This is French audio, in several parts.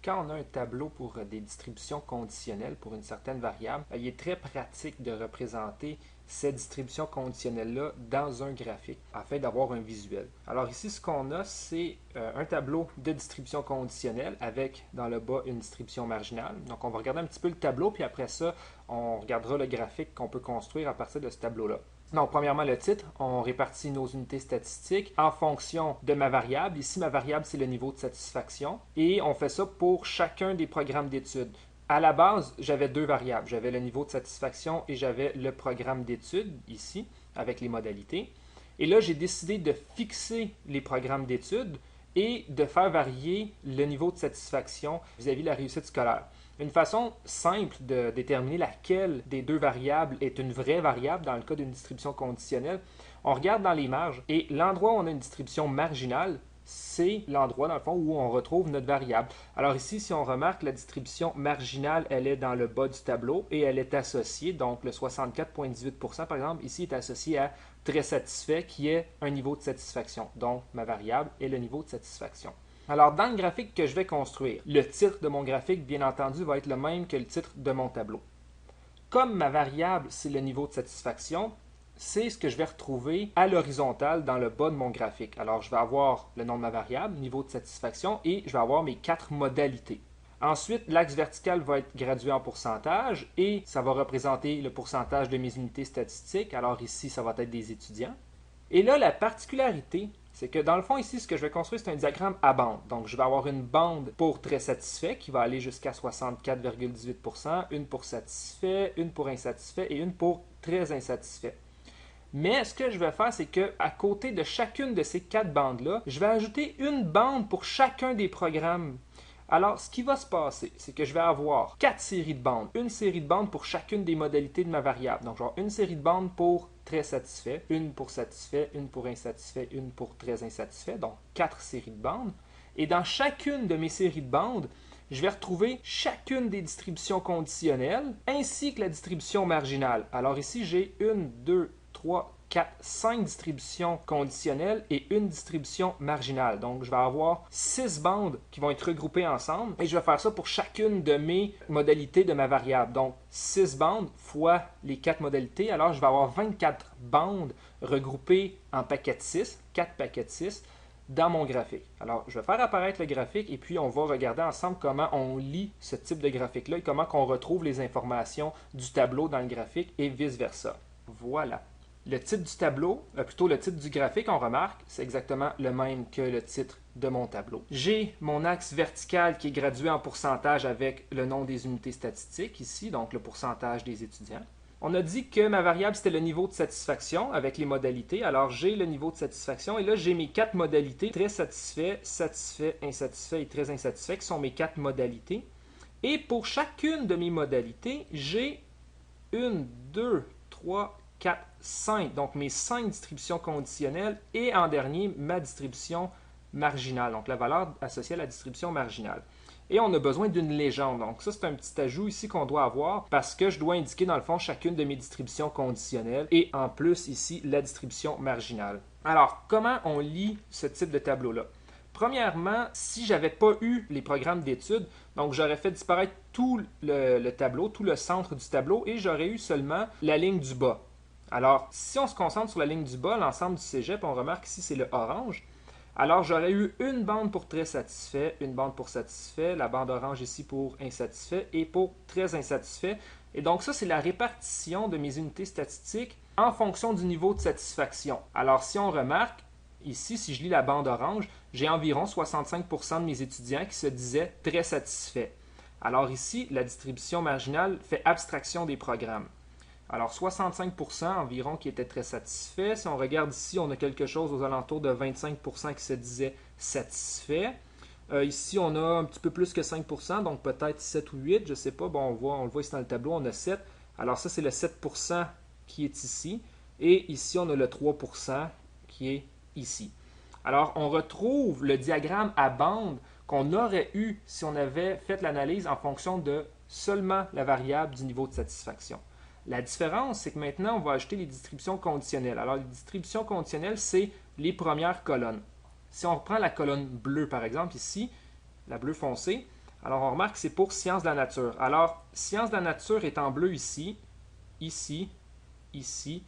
Quand on a un tableau pour des distributions conditionnelles pour une certaine variable, il est très pratique de représenter cette distribution conditionnelle-là dans un graphique afin d'avoir un visuel. Alors ici, ce qu'on a, c'est un tableau de distribution conditionnelle avec dans le bas une distribution marginale. Donc on va regarder un petit peu le tableau, puis après ça, on regardera le graphique qu'on peut construire à partir de ce tableau-là. Donc, premièrement, le titre, on répartit nos unités statistiques en fonction de ma variable. Ici, ma variable, c'est le niveau de satisfaction. Et on fait ça pour chacun des programmes d'études. À la base, j'avais deux variables. J'avais le niveau de satisfaction et j'avais le programme d'études, ici, avec les modalités. Et là, j'ai décidé de fixer les programmes d'études et de faire varier le niveau de satisfaction vis-à-vis de la réussite scolaire. Une façon simple de déterminer laquelle des deux variables est une vraie variable dans le cas d'une distribution conditionnelle, on regarde dans les marges et l'endroit où on a une distribution marginale, c'est l'endroit dans le fond où on retrouve notre variable. Alors ici, si on remarque, la distribution marginale, elle est dans le bas du tableau et elle est associée, donc le 64,18% par exemple, ici est associé à très satisfait qui est un niveau de satisfaction. Donc ma variable est le niveau de satisfaction. Alors, dans le graphique que je vais construire, le titre de mon graphique, bien entendu, va être le même que le titre de mon tableau. Comme ma variable, c'est le niveau de satisfaction, c'est ce que je vais retrouver à l'horizontale dans le bas de mon graphique. Alors, je vais avoir le nom de ma variable, niveau de satisfaction, et je vais avoir mes quatre modalités. Ensuite, l'axe vertical va être gradué en pourcentage et ça va représenter le pourcentage de mes unités statistiques. Alors ici, ça va être des étudiants. Et là, la particularité, c'est que dans le fond, ici, ce que je vais construire, c'est un diagramme à bande. Donc, je vais avoir une bande pour très satisfait qui va aller jusqu'à 64,18%, une pour satisfait, une pour insatisfait et une pour très insatisfait. Mais ce que je vais faire, c'est que à côté de chacune de ces quatre bandes-là, je vais ajouter une bande pour chacun des programmes. Alors, ce qui va se passer, c'est que je vais avoir quatre séries de bandes. Une série de bandes pour chacune des modalités de ma variable. Donc, genre une série de bandes pour très satisfait, une pour satisfait, une pour insatisfait, une pour très insatisfait. Donc, quatre séries de bandes. Et dans chacune de mes séries de bandes, je vais retrouver chacune des distributions conditionnelles ainsi que la distribution marginale. Alors ici, j'ai 1, 2, 3, 4, 5 distributions conditionnelles et une distribution marginale. Donc, je vais avoir 6 bandes qui vont être regroupées ensemble et je vais faire ça pour chacune de mes modalités de ma variable. Donc, 6 bandes fois les 4 modalités. Alors, je vais avoir 24 bandes regroupées en paquets de 6, 4 paquets de 6 dans mon graphique. Alors, je vais faire apparaître le graphique et puis on va regarder ensemble comment on lit ce type de graphique-là et comment on retrouve les informations du tableau dans le graphique et vice-versa. Voilà. Le titre du tableau, plutôt le titre du graphique, on remarque, c'est exactement le même que le titre de mon tableau. J'ai mon axe vertical qui est gradué en pourcentage avec le nom des unités statistiques ici, donc le pourcentage des étudiants. On a dit que ma variable, c'était le niveau de satisfaction avec les modalités. Alors, j'ai le niveau de satisfaction et là, j'ai mes quatre modalités, très satisfait, satisfait, insatisfait et très insatisfait, qui sont mes quatre modalités. Et pour chacune de mes modalités, j'ai 1, 2, 3, 4, 5. Donc, mes 5 distributions conditionnelles et en dernier, ma distribution marginale. Donc, la valeur associée à la distribution marginale. Et on a besoin d'une légende. Donc ça, c'est un petit ajout ici qu'on doit avoir parce que je dois indiquer dans le fond chacune de mes distributions conditionnelles et en plus ici la distribution marginale. Alors, comment on lit ce type de tableau-là? Premièrement, si je n'avais pas eu les programmes d'études, donc j'aurais fait disparaître tout le tableau, tout le centre du tableau et j'aurais eu seulement la ligne du bas. Alors, si on se concentre sur la ligne du bas, l'ensemble du cégep, on remarque ici c'est le orange. Alors, j'aurais eu une bande pour très satisfait, une bande pour satisfait, la bande orange ici pour insatisfait et pour très insatisfait. Et donc, ça, c'est la répartition de mes unités statistiques en fonction du niveau de satisfaction. Alors, si on remarque, ici, si je lis la bande orange, j'ai environ 65% de mes étudiants qui se disaient très satisfaits. Alors ici, la distribution marginale fait abstraction des programmes. Alors, 65% environ qui étaient très satisfaits. Si on regarde ici, on a quelque chose aux alentours de 25% qui se disaient satisfaits. Ici, on a un petit peu plus que 5%, donc peut-être 7 ou 8, je ne sais pas. Bon, on le voit ici dans le tableau, on a 7. Alors ça, c'est le 7% qui est ici. Et ici, on a le 3% qui est ici. Alors, on retrouve le diagramme à bande qu'on aurait eu si on avait fait l'analyse en fonction de seulement la variable du niveau de satisfaction. La différence, c'est que maintenant, on va ajouter les distributions conditionnelles. Alors, les distributions conditionnelles, c'est les premières colonnes. Si on reprend la colonne bleue, par exemple, ici, la bleue foncée, Alors, on remarque que c'est pour sciences de la nature. Alors, sciences de la nature est en bleu ici, ici, ici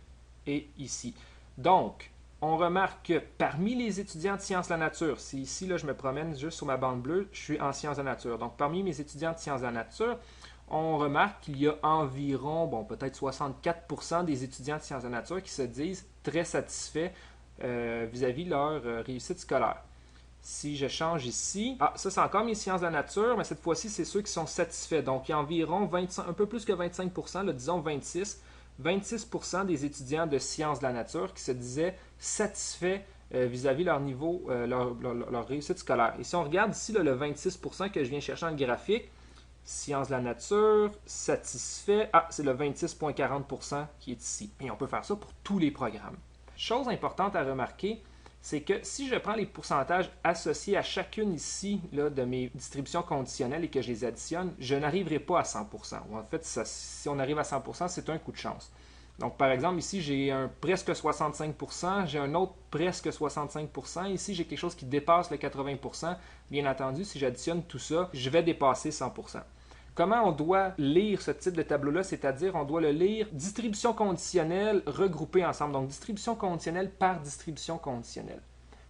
et ici. Donc, on remarque que parmi les étudiants de sciences de la nature, c'est ici, là, je me promène juste sur ma bande bleue, je suis en sciences de la nature. Donc, parmi mes étudiants de sciences de la nature, on remarque qu'il y a environ, bon, peut-être 64% des étudiants de sciences de la nature qui se disent très satisfaits vis-à-vis de leur réussite scolaire. Si je change ici, ça c'est encore mes sciences de la nature, mais cette fois-ci, c'est ceux qui sont satisfaits. Donc, il y a environ 25, un peu plus que 25%, là, disons 26% des étudiants de sciences de la nature qui se disaient satisfaits vis-à-vis leur niveau, leur réussite scolaire. Et si on regarde ici là, le 26% que je viens chercher dans le graphique, sciences de la nature, satisfait, c'est le 26,40% qui est ici. Et on peut faire ça pour tous les programmes. Chose importante à remarquer, c'est que si je prends les pourcentages associés à chacune ici là, de mes distributions conditionnelles et que je les additionne, je n'arriverai pas à 100%. Ou en fait, si on arrive à 100%, c'est un coup de chance. Donc, par exemple, ici, j'ai un presque 65%, j'ai un autre presque 65%. Ici, j'ai quelque chose qui dépasse le 80%. Bien entendu, si j'additionne tout ça, je vais dépasser 100%. Comment on doit lire ce type de tableau-là? C'est-à-dire, on doit le lire distribution conditionnelle regroupée ensemble. Donc, distribution conditionnelle par distribution conditionnelle.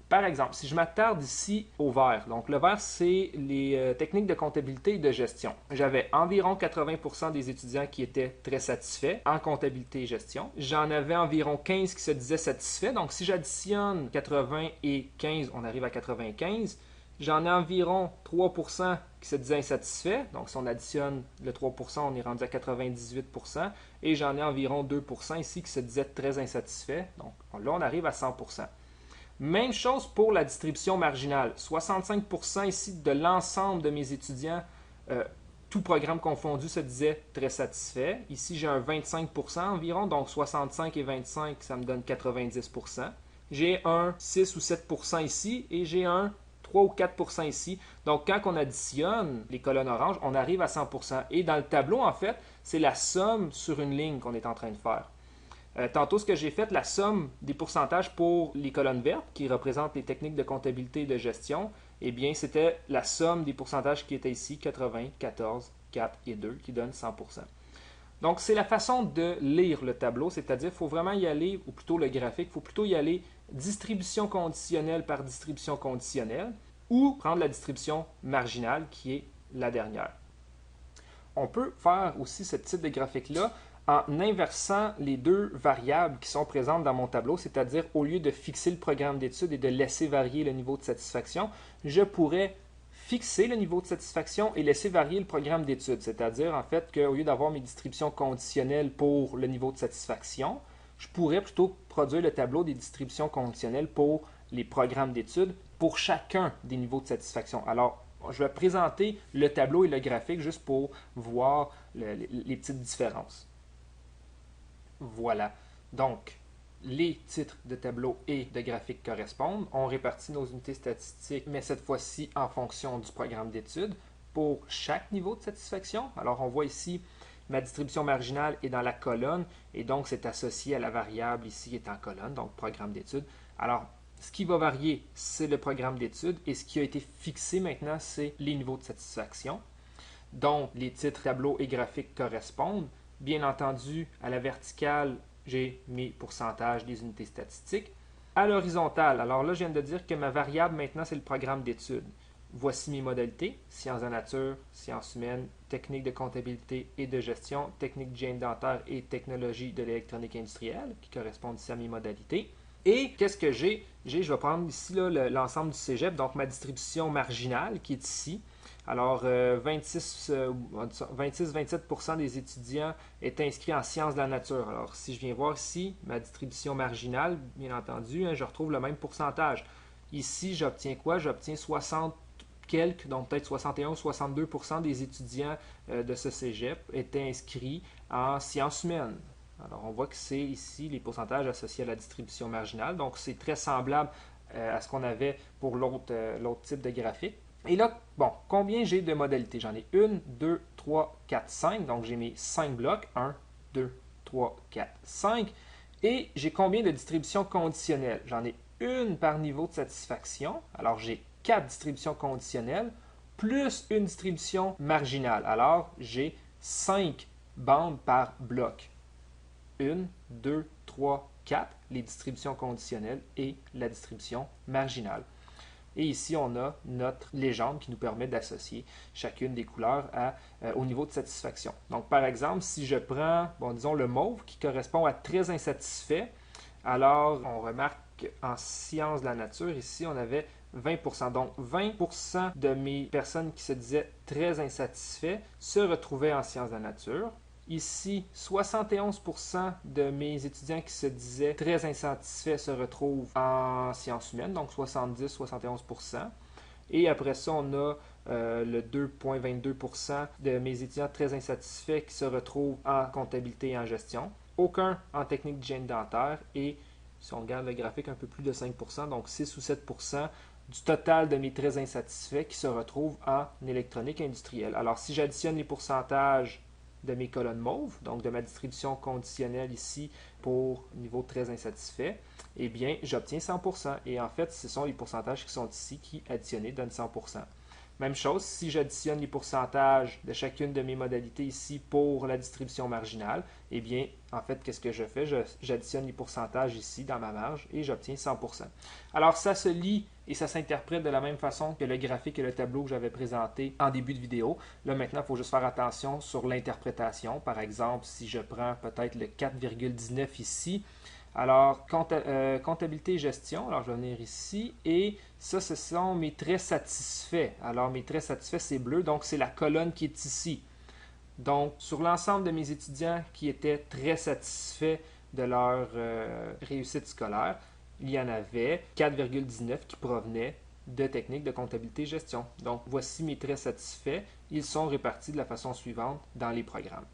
Par exemple, si je m'attarde ici au vert, donc le vert, c'est les techniques de comptabilité et de gestion. J'avais environ 80% des étudiants qui étaient très satisfaits en comptabilité et gestion. J'en avais environ 15 qui se disaient satisfaits. Donc, si j'additionne 80 et 15, on arrive à 95. J'en ai environ 3% qui se disaient insatisfaits. Donc, si on additionne le 3%, on est rendu à 98%. Et j'en ai environ 2% ici qui se disaient très insatisfaits. Donc, là, on arrive à 100%. Même chose pour la distribution marginale. 65% ici de l'ensemble de mes étudiants, tout programme confondu, se disait très satisfait. Ici, j'ai un 25% environ, donc 65 et 25, ça me donne 90%. J'ai un 6 ou 7% ici et j'ai un 3 ou 4% ici. Donc, quand on additionne les colonnes oranges, on arrive à 100%. Et dans le tableau, en fait, c'est la somme sur une ligne qu'on est en train de faire. Tantôt, ce que j'ai fait, la somme des pourcentages pour les colonnes vertes, qui représentent les techniques de comptabilité et de gestion, eh bien, c'était la somme des pourcentages qui étaient ici, 80, 14, 4 et 2, qui donne 100%. Donc, c'est la façon de lire le tableau, c'est-à-dire qu'il faut vraiment y aller, ou plutôt le graphique, il faut plutôt y aller distribution conditionnelle par distribution conditionnelle, ou prendre la distribution marginale, qui est la dernière. On peut faire aussi ce type de graphique-là en inversant les deux variables qui sont présentes dans mon tableau, c'est-à-dire au lieu de fixer le programme d'études et de laisser varier le niveau de satisfaction, je pourrais fixer le niveau de satisfaction et laisser varier le programme d'études, c'est-à-dire en fait qu'au lieu d'avoir mes distributions conditionnelles pour le niveau de satisfaction, je pourrais plutôt produire le tableau des distributions conditionnelles pour les programmes d'études pour chacun des niveaux de satisfaction. Alors, je vais présenter le tableau et le graphique juste pour voir les petites différences. Voilà. Donc, les titres de tableau et de graphique correspondent. On répartit nos unités statistiques, mais cette fois-ci en fonction du programme d'études pour chaque niveau de satisfaction. Alors, on voit ici, ma distribution marginale est dans la colonne et donc c'est associé à la variable ici qui est en colonne, donc programme d'études. Alors, ce qui va varier, c'est le programme d'études et ce qui a été fixé maintenant, c'est les niveaux de satisfaction. Donc, les titres, tableaux et graphiques correspondent. Bien entendu, à la verticale, j'ai mes pourcentages des unités statistiques. À l'horizontale, alors là, je viens de dire que ma variable maintenant, c'est le programme d'études. Voici mes modalités, sciences de la nature, sciences humaines, techniques de comptabilité et de gestion, techniques d'hygiène dentaire et technologie de l'électronique industrielle, qui correspondent ici à mes modalités. Et qu'est-ce que j'ai? Je vais prendre ici l'ensemble du cégep, donc ma distribution marginale qui est ici. Alors, 26-27% des étudiants étaient inscrits en sciences de la nature. Alors, si je viens voir ici, ma distribution marginale, bien entendu, je retrouve le même pourcentage. Ici, j'obtiens quoi? J'obtiens 60 quelques, donc peut-être 61 ou 62% des étudiants de ce cégep étaient inscrits en sciences humaines. Alors, on voit que c'est ici les pourcentages associés à la distribution marginale. Donc, c'est très semblable à ce qu'on avait pour l'autre type de graphique. Et là, bon, combien j'ai de modalités? J'en ai 1, 2, 3, 4, 5. Donc, j'ai mes 5 blocs. 1, 2, 3, 4, 5. Et j'ai combien de distributions conditionnelles? J'en ai une par niveau de satisfaction. Alors, j'ai 4 distributions conditionnelles plus une distribution marginale. Alors, j'ai 5 bandes par bloc. 1, 2, 3, 4, les distributions conditionnelles et la distribution marginale. Et ici, on a notre légende qui nous permet d'associer chacune des couleurs au niveau de satisfaction. Donc, par exemple, si je prends, disons, le mauve qui correspond à très insatisfait, alors on remarque qu'en sciences de la nature, ici, on avait 20%. Donc, 20% de mes personnes qui se disaient très insatisfaits se retrouvaient en sciences de la nature. Ici, 71% de mes étudiants qui se disaient très insatisfaits se retrouvent en sciences humaines, donc 70-71%. Et après ça, on a le 2,22% de mes étudiants très insatisfaits qui se retrouvent en comptabilité et en gestion. Aucun en technique d'hygiène dentaire et, si on regarde le graphique, un peu plus de 5%, donc 6 ou 7% du total de mes très insatisfaits qui se retrouvent en électronique industrielle. Alors, si j'additionne les pourcentages de mes colonnes mauves, donc de ma distribution conditionnelle ici pour niveau très insatisfait, eh bien, j'obtiens 100%. Et en fait, ce sont les pourcentages qui sont ici qui, additionnés, donnent 100%. Même chose, si j'additionne les pourcentages de chacune de mes modalités ici pour la distribution marginale, eh bien, en fait, qu'est-ce que je fais? J'additionne les pourcentages ici dans ma marge et j'obtiens 100%. Alors, ça se lit et ça s'interprète de la même façon que le graphique et le tableau que j'avais présenté en début de vidéo. Là, maintenant, il faut juste faire attention sur l'interprétation. Par exemple, si je prends peut-être le 4,19 ici, alors, comptabilité et gestion, alors je vais venir ici, et ça, ce sont mes très satisfaits. Alors, mes très satisfaits, c'est bleu, donc c'est la colonne qui est ici. Donc, sur l'ensemble de mes étudiants qui étaient très satisfaits de leur réussite scolaire, il y en avait 4,19 qui provenaient de techniques de comptabilité et gestion. Donc, voici mes très satisfaits. Ils sont répartis de la façon suivante dans les programmes.